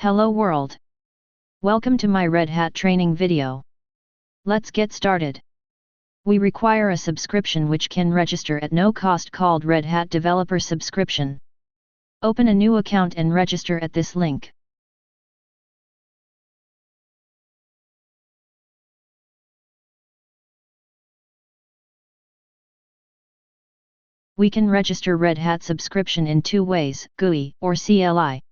Hello world! Welcome to my Red Hat training video. Let's get started. We require a subscription which can register at no cost called Red Hat Developer Subscription. Open a new account and register at this link. We can register Red Hat subscription in two ways, GUI or CLI.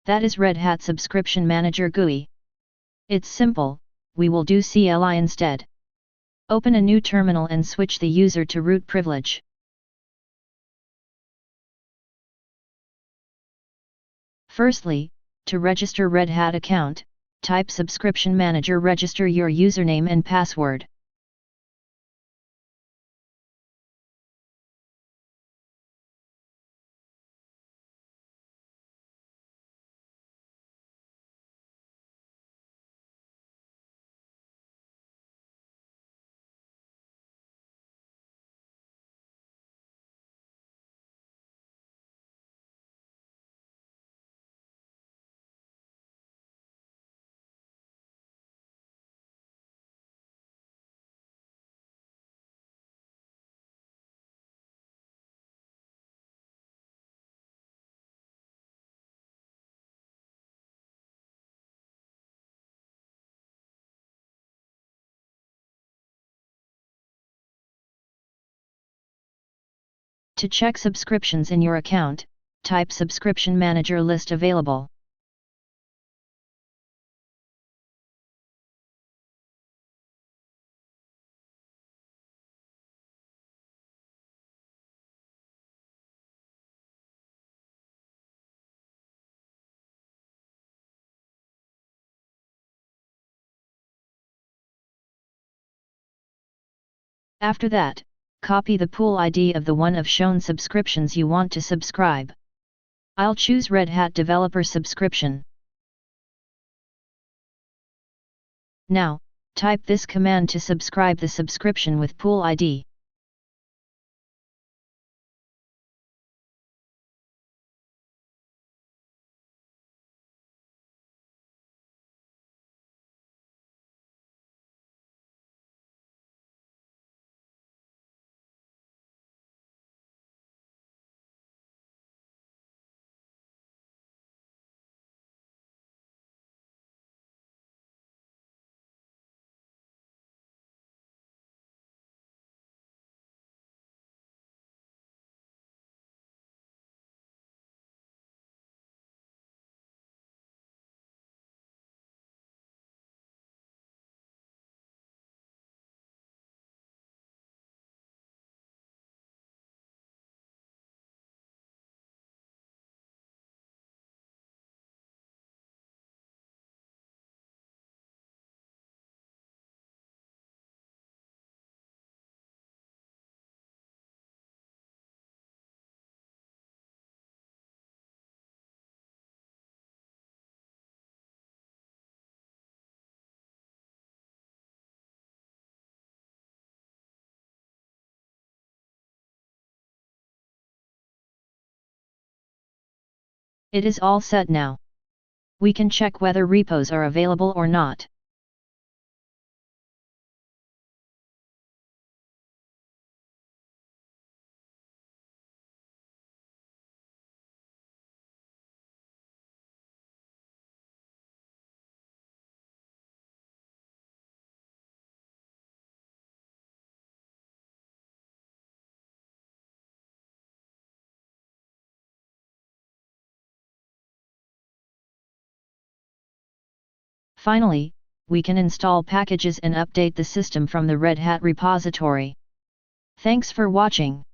That is Red Hat Subscription Manager Gui. It's simple, we will do CLI instead. Open a new terminal and switch the user to root privilege. Firstly, to register Red Hat account, type Subscription Manager, register your username and password. To check subscriptions in your account, type Subscription Manager list available. After that, copy the pool ID of the one of shown subscriptions you want to subscribe. I'll choose Red Hat Developer Subscription. Now, type this command to subscribe the subscription with pool ID. It is all set now. We can check whether repos are available or not. Finally, we can install packages and update the system from the Red Hat repository. Thanks for watching.